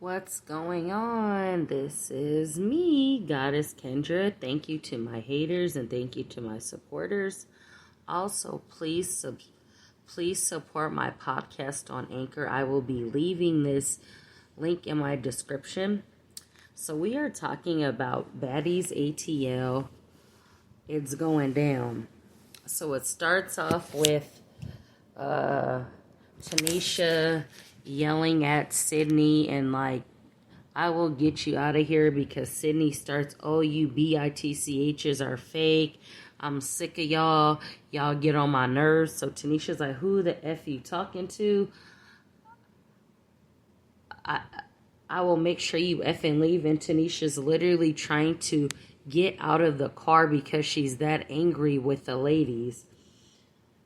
What's going on? This is me, Goddess Kendra. Thank you to my haters and thank you to my supporters. Also, please support my podcast on Anchor. I will be leaving this link in my description. So we are talking about Baddies ATL. It's going down. So it starts off with Tanisha yelling at Sydney and like, I will get you out of here, because Sydney starts, oh, you bitchs are fake. I'm sick of y'all. Y'all get on my nerves. So Tanisha's like, who the F you talking to? I will make sure you effing leave. And Tanisha's literally trying to get out of the car because she's that angry with the ladies.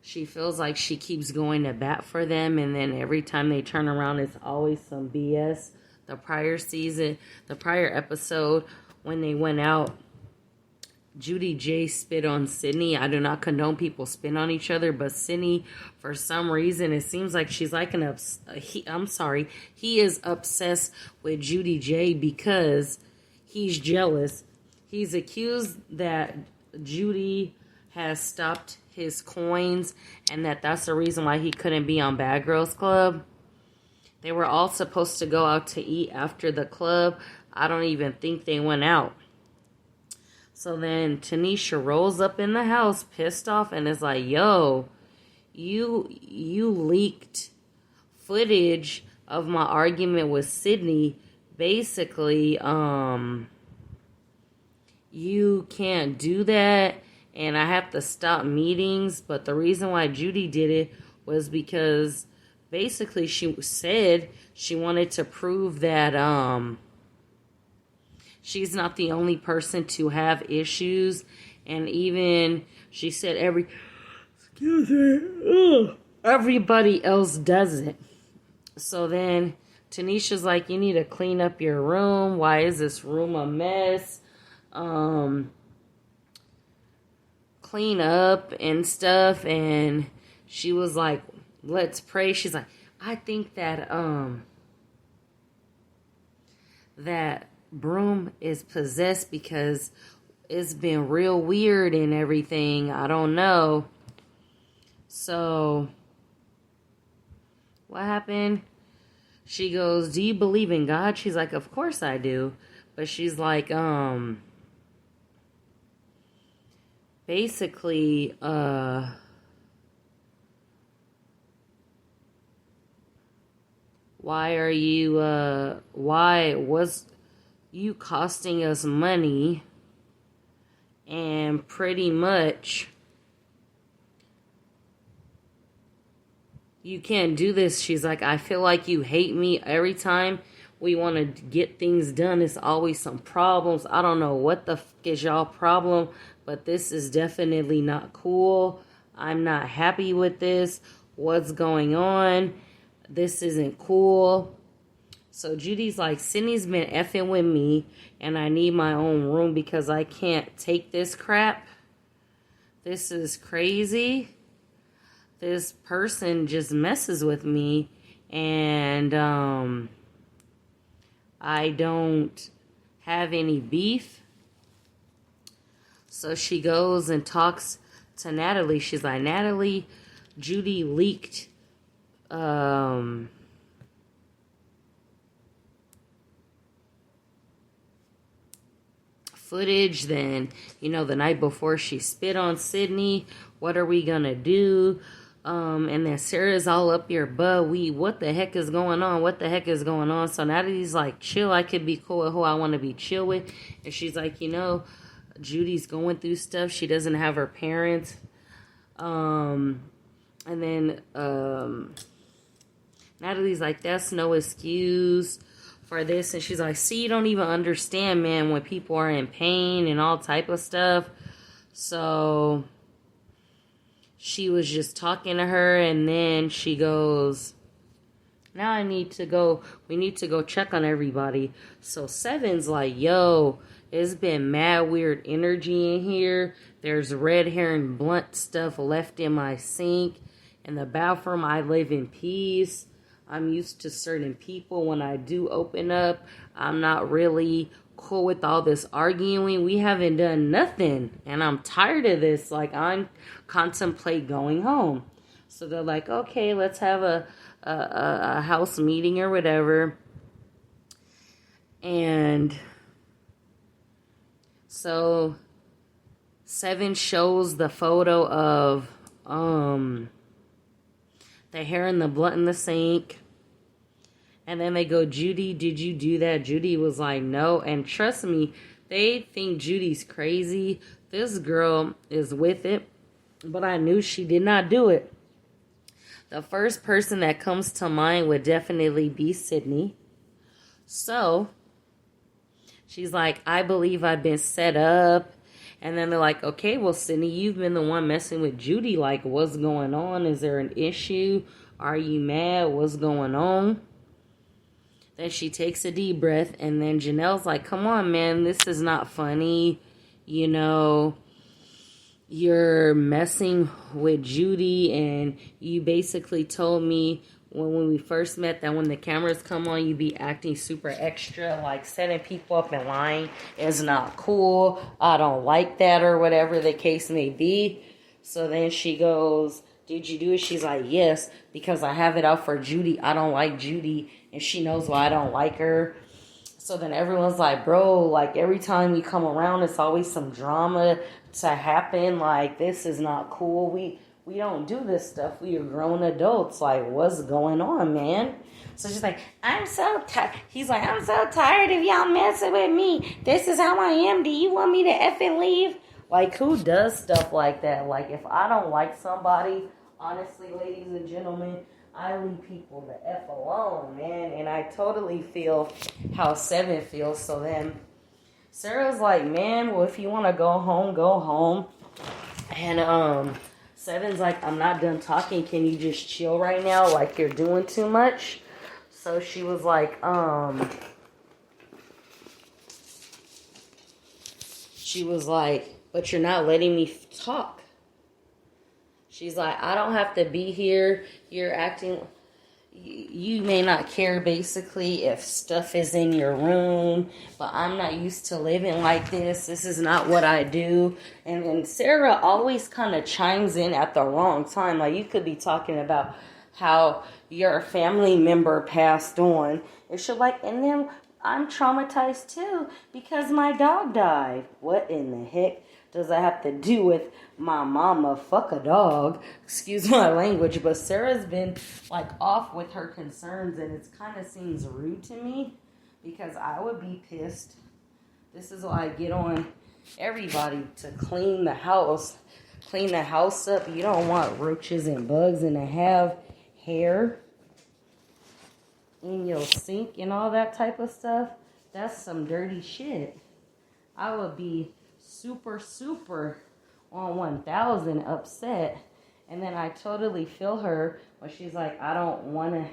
She feels like she keeps going to bat for them, and then every time they turn around, it's always some BS. The prior episode, when they went out, Judy J spit on Sydney. I do not condone people spit on each other, but Sydney, for some reason, it seems like she's like he is obsessed with Judy J because he's jealous. He's accused that Judy has stopped his coins and that's the reason why he couldn't be on Bad Girls Club. They were all supposed to go out to eat after the club. I don't even think they went out. So then Tanisha rolls up in the house pissed off and is like, yo, you leaked footage of my argument with Sydney. Basically, you can't do that. And I have to stop meetings. But the reason why Judy did it was because basically she said she wanted to prove that she's not the only person to have issues. And even she said everybody else does it. So then Tanisha's like, you need to clean up your room. Why is this room a mess? Clean up and stuff. And she was like, let's pray. She's like, I think that that broom is possessed because it's been real weird and everything. I don't know. So what happened? She goes, do you believe in God? She's like, of course I do. But she's like, basically, why was you costing us money? And pretty much, you can't do this. She's like, I feel like you hate me. Every time we want to get things done, it's always some problems. I don't know what the f*** is y'all problem, but this is definitely not cool. I'm not happy with this. What's going on? This isn't cool. So Judy's like, Sydney's been effing with me, and I need my own room because I can't take this crap. This is crazy. This person just messes with me, and I don't have any beef. So she goes and talks to Natalie. She's like, Natalie, Judy leaked footage. Then, the night before she spit on Sydney. What are we gonna do? And then Sarah's all up your butt. What the heck is going on? What the heck is going on? So Natalie's like, chill. I could be cool with who I want to be chill with. And she's like, Judy's going through stuff. She doesn't have her parents. And then Natalie's like, that's no excuse for this. And she's like, see, you don't even understand, man, when people are in pain and all type of stuff. So she was just talking to her, and then she goes, now we need to go check on everybody. So Seven's like, yo, it's been mad weird energy in here. There's red hair and blunt stuff left in my sink. In the bathroom, I live in peace. I'm used to certain people. When I do open up, I'm not really cool with all this arguing. We haven't done nothing, and I'm tired of this. Like, I contemplate going home. So they're like, okay, let's have a house meeting or whatever. And so Seven shows the photo of the hair and the blunt in the sink. And then they go, Judy, did you do that? Judy was like, no. And trust me, they think Judy's crazy. This girl is with it. But I knew she did not do it. The first person that comes to mind would definitely be Sydney. So she's like, I believe I've been set up. And then they're like, okay, well, Sydney, you've been the one messing with Judy. Like, what's going on? Is there an issue? Are you mad? What's going on? Then she takes a deep breath. And then Janelle's like, come on, man. This is not funny. You know, you're messing with Judy. And you basically told me when we first met that when the cameras come on, you be acting super extra, like setting people up in line is not cool. I don't like that, or whatever the case may be. So then she goes, did you do it? She's like, yes, because I have it out for Judy. I don't like Judy, and she knows why I don't like her. So then everyone's like, bro, like every time you come around, it's always some drama to happen. Like, this is not cool. We don't do this stuff. We are grown adults. Like, what's going on, man? So she's like, I'm so tired. He's like, I'm so tired of y'all messing with me. This is how I am. Do you want me to effing leave? Like, who does stuff like that? Like, if I don't like somebody, honestly, ladies and gentlemen, I leave people the F alone, man. And I totally feel how Seven feels. So then Sarah's like, man, well, if you want to go home, go home. And, Seven's like, I'm not done talking. Can you just chill right now? Like, you're doing too much. So she was like, but you're not letting me talk. She's like, I don't have to be here. You're acting, you may not care basically if stuff is in your room, but I'm not used to living like this. This is not what I do. And then Sarah always kind of chimes in at the wrong time. Like, you could be talking about how your family member passed on. And she's like, and then I'm traumatized too because my dog died. What in the heck does that have to do with my mama? Fuck a dog. Excuse my language, but Sarah's been like off with her concerns, and it kind of seems rude to me because I would be pissed. This is why I get on everybody to clean the house up. You don't want roaches and bugs and to have hair in your sink and all that type of stuff. That's some dirty shit. I would be super on 1000 upset. And then I totally feel her when she's like, I don't want to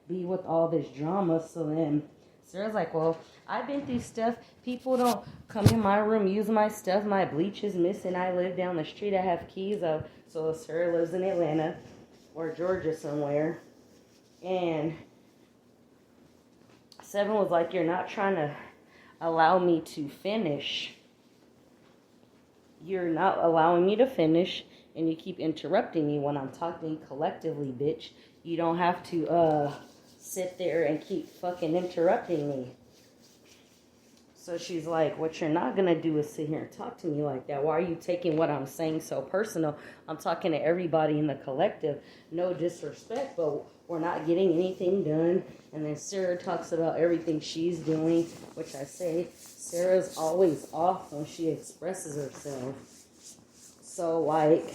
be with all this drama. So then Sarah's like, well, I've been through stuff. People don't come in my room, use my stuff. My bleach is missing. I live down the street. I have keys. So Sarah lives in Atlanta or Georgia somewhere. And Seven was like, you're not trying to allow me to finish. You're not allowing me to finish, and you keep interrupting me when I'm talking collectively, bitch. You don't have to sit there and keep fucking interrupting me. So she's like, what you're not going to do is sit here and talk to me like that. Why are you taking what I'm saying so personal? I'm talking to everybody in the collective. No disrespect, but we're not getting anything done. And then Sarah talks about everything she's doing, which I say Sarah's always off when she expresses herself. So, like,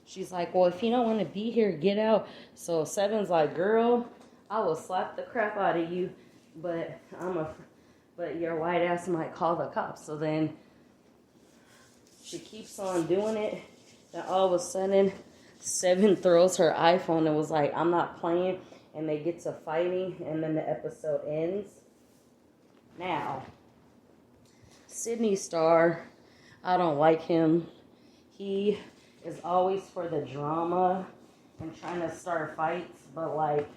she's like, well, if you don't want to be here, get out. So Seven's like, girl, I will slap the crap out of you, but your white ass might call the cops. So then she keeps on doing it. Then all of a sudden, Seven throws her iPhone and was like, I'm not playing. And they get to fighting, and then the episode ends. Now, Sydney Star, I don't like him. He is always for the drama and trying to start fights, but like,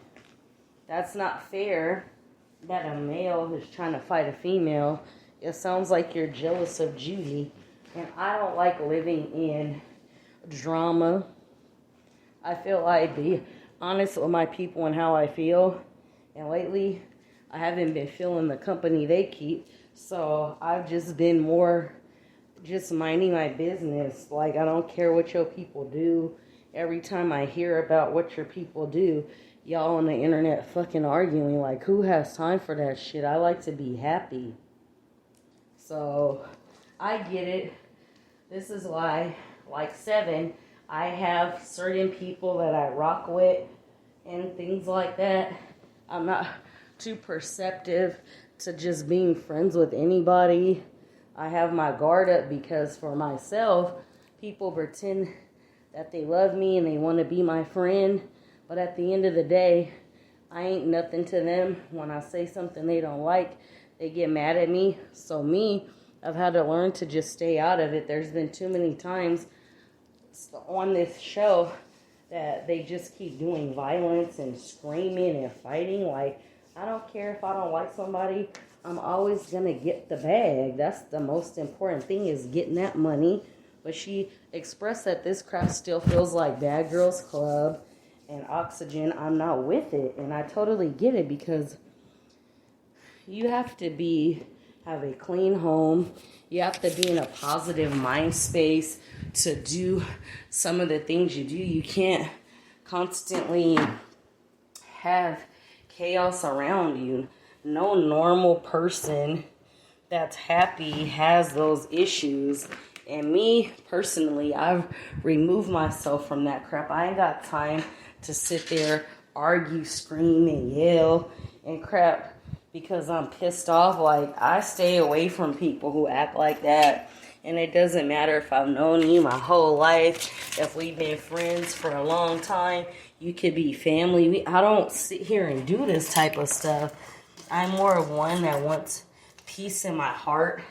that's not fair that a male is trying to fight a female. It sounds like you're jealous of Judy, and I don't like living in drama. I feel like be honest with my people and how I feel, and lately I haven't been feeling the company they keep, so I've just been more just minding my business. Like, I don't care what your people do. Every time I hear about what your people do, y'all on the internet fucking arguing. Like, who has time for that shit? I like to be happy. So, I get it. This is why, like 7, I have certain people that I rock with and things like that. I'm not too perceptive to just being friends with anybody. I have my guard up because for myself, people pretend that they love me and they want to be my friend. But at the end of the day, I ain't nothing to them. When I say something they don't like, they get mad at me. So me, I've had to learn to just stay out of it. There's been too many times on this show that they just keep doing violence and screaming and fighting. Like, I don't care if I don't like somebody. I'm always going to get the bag. That's the most important thing, is getting that money. But she expressed that this crap still feels like Bad Girls Club and Oxygen. I'm not with it. And I totally get it, because you have to have a clean home. You have to be in a positive mind space to do some of the things you do. You can't constantly have chaos around you. No normal person that's happy has those issues. And me, personally, I've removed myself from that crap. I ain't got time to sit there, argue, scream, and yell and crap because I'm pissed off. Like, I stay away from people who act like that. And it doesn't matter if I've known you my whole life, if we've been friends for a long time, you could be family. I don't sit here and do this type of stuff. I'm more of one that wants peace in my heart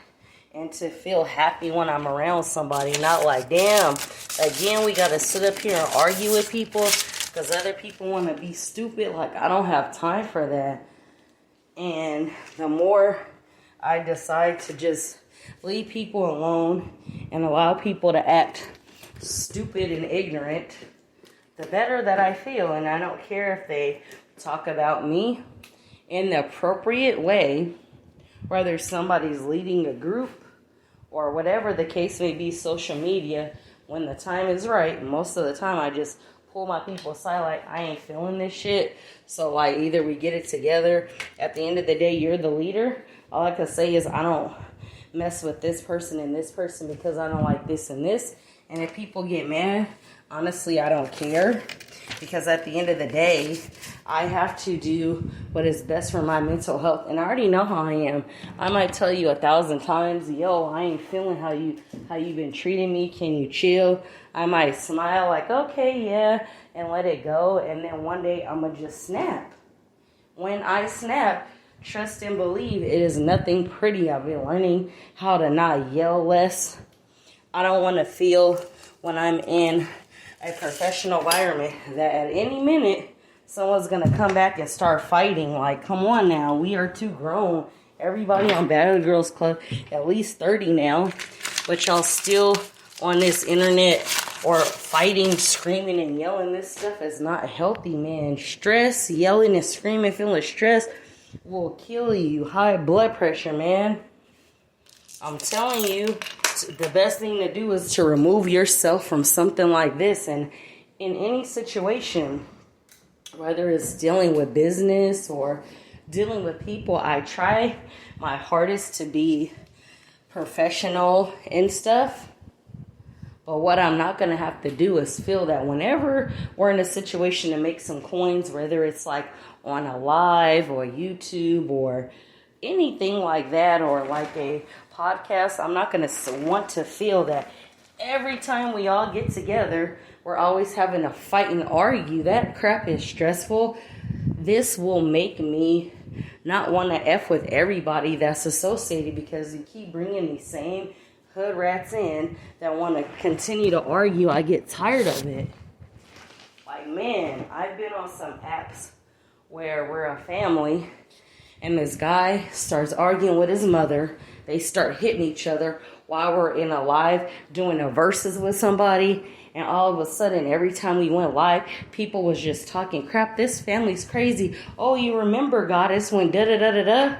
and to feel happy when I'm around somebody. Not like, damn, again, we got to sit up here and argue with people because other people want to be stupid. Like, I don't have time for that. And the more I decide to just leave people alone and allow people to act stupid and ignorant, the better that I feel. And I don't care if they talk about me in the appropriate way, whether somebody's leading a group or whatever the case may be, social media, when the time is right. Most of the time I just pull my people aside, like, I ain't feeling this shit. So, like, either we get it together. At the end of the day, you're the leader. All I can say is I don't mess with this person and this person because I don't like this and this. And if people get mad, honestly, I don't care. Because at the end of the day, I have to do what is best for my mental health. And I already know how I am. I might tell you 1,000 times, yo, I ain't feeling how you been treating me. Can you chill? I might smile like, okay, yeah, and let it go. And then one day I'm going to just snap. When I snap, trust and believe it is nothing pretty. I've been learning how to not yell less. I don't want to feel when I'm in a professional environment that at any minute someone's going to come back and start fighting. Like, come on now, we are too grown. Everybody on Bad Girls Club, at least 30 now, but y'all still on this internet or fighting, screaming, and yelling. This stuff is not healthy, man. Stress, yelling and screaming, feeling stressed will kill you. High blood pressure, man. I'm telling you, the best thing to do is to remove yourself from something like this. And in any situation, whether it's dealing with business or dealing with people, I try my hardest to be professional and stuff. But what I'm not going to have to do is feel that whenever we're in a situation to make some coins, whether it's like on a live or YouTube or anything like that, or like a podcast, I'm not going to want to feel that every time we all get together, we're always having to fight and argue. That crap is stressful. This will make me not want to F with everybody that's associated, because you keep bringing these same hood rats in that want to continue to argue. I get tired of it. Like, man, I've been on some apps where we're a family and this guy starts arguing with his mother. They start hitting each other while we're in a live doing a verses with somebody. And all of a sudden, every time we went live, people was just talking crap. This family's crazy. Oh, you remember, Goddess, when da-da-da-da-da?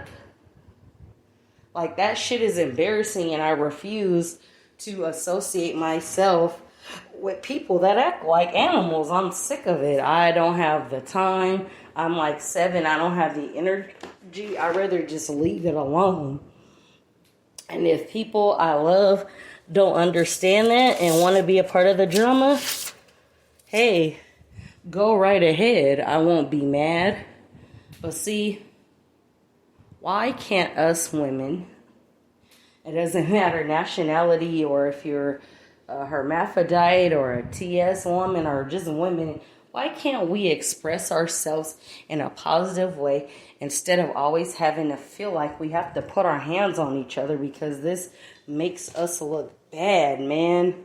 Like, that shit is embarrassing, and I refuse to associate myself with people that act like animals. I'm sick of it. I don't have the time. I'm like 7. I don't have the energy. I'd rather just leave it alone. And if people I love don't understand that and want to be a part of the drama, hey, go right ahead. I won't be mad. But see, why can't us women, it doesn't matter nationality or if you're a hermaphrodite or a TS woman or just women, why can't we express ourselves in a positive way instead of always having to feel like we have to put our hands on each other because this makes us look bad, man?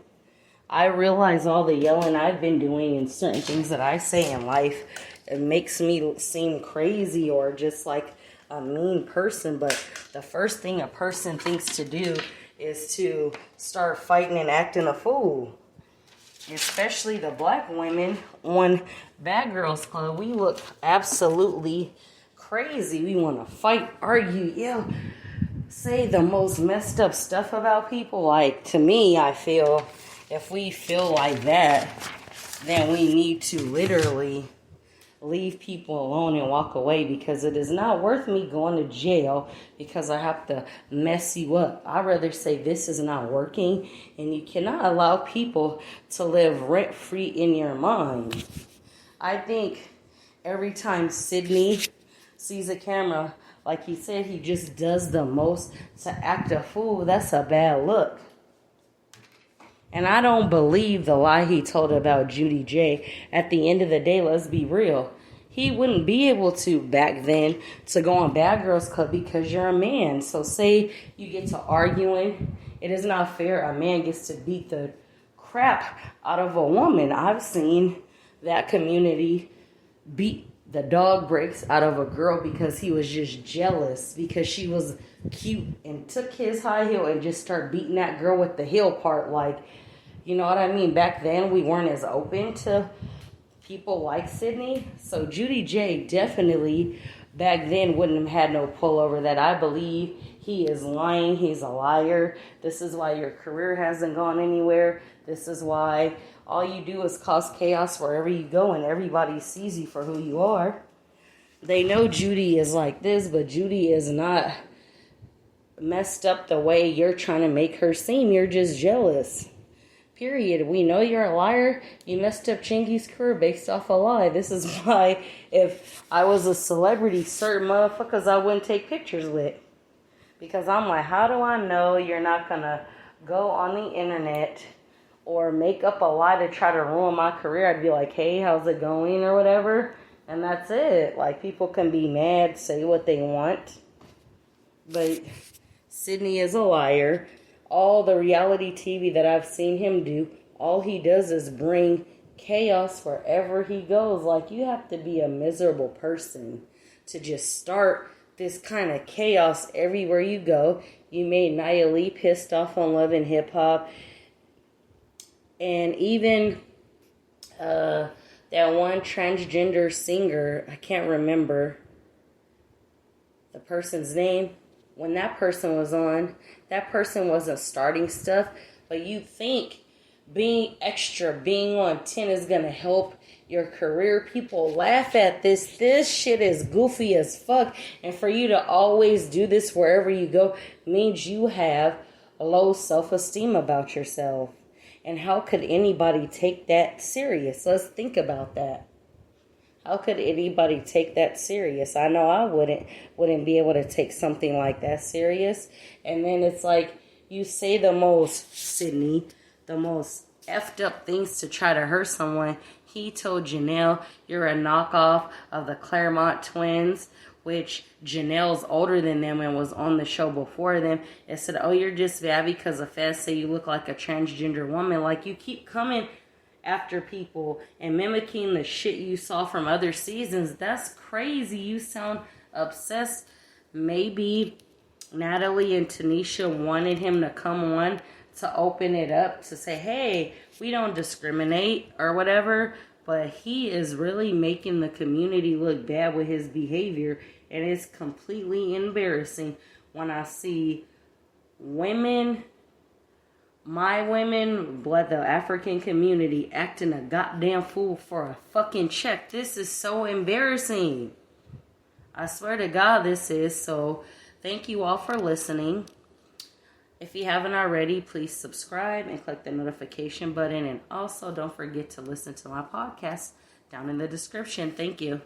I realize all the yelling I've been doing and certain things that I say in life, it makes me seem crazy or just like a mean person, but the first thing a person thinks to do is to start fighting and acting a fool. Especially the black women on Bad Girls Club. We look absolutely crazy. We want to fight, argue, yell, say the most messed up stuff about people. Like, to me, I feel if we feel like that, then we need to literally leave people alone and walk away, because it is not worth me going to jail because I have to mess you up. I'd rather say this is not working, and you cannot allow people to live rent-free in your mind. I think every time Sydney sees a camera, like he said, he just does the most to act a fool. That's a bad look. And I don't believe the lie he told about Judy J. At the end of the day, let's be real. He wouldn't be able to back then to go on Bad Girls Club because you're a man. So say you get to arguing. It is not fair a man gets to beat the crap out of a woman. I've seen that community beat the dog breaks out of a girl because he was just jealous because she was cute and took his high heel and just started beating that girl with the heel part. Like, you know what I mean? Back then we weren't as open to people like Sydney. So Judy J definitely back then wouldn't have had no pull over that. I believe he is lying. He's a liar. This is why your career hasn't gone anywhere. This is why all you do is cause chaos wherever you go, and everybody sees you for who you are. They know Judy is like this, but Judy is not messed up the way you're trying to make her seem. You're just jealous. Period. We know you're a liar. You messed up Chingy's career based off a lie. This is why if I was a celebrity, certain motherfuckers I wouldn't take pictures with. Because I'm like, how do I know you're not going to go on the internet or make up a lie to try to ruin my career? I'd be like, hey, how's it going or whatever. And that's it. Like, people can be mad, say what they want. But Sydney is a liar. All the reality TV that I've seen him do, all he does is bring chaos wherever he goes. Like, you have to be a miserable person to just start this kind of chaos everywhere you go. You made Nia Lee pissed off on Love and Hip Hop. And even that one transgender singer, I can't remember the person's name. When that person was on, that person wasn't starting stuff. But you think being extra, being on 10 is going to help your career. People laugh at this. This shit is goofy as fuck. And for you to always do this wherever you go means you have a low self-esteem about yourself. And how could anybody take that serious? Let's think about that. How could anybody take that serious? I know I wouldn't be able to take something like that serious. And then it's like you say the most, Sydney, the most effed up things to try to hurt someone. He told Janelle you're a knockoff of the Claremont twins, which Janelle's older than them and was on the show before them, and said, oh, you're just bad because of feds say you look like a transgender woman. Like, you keep coming after people and mimicking the shit you saw from other seasons. That's crazy. You sound obsessed. Maybe Natalie and Tanisha wanted him to come on to open it up, to say, hey, we don't discriminate or whatever, but he is really making the community look bad with his behavior, and it's completely embarrassing when I see women, my women, the African community, acting a goddamn fool for a fucking check. This is so embarrassing. I swear to God this is. So thank you all for listening. If you haven't already, please subscribe and click the notification button. And also don't forget to listen to my podcast down in the description. Thank you.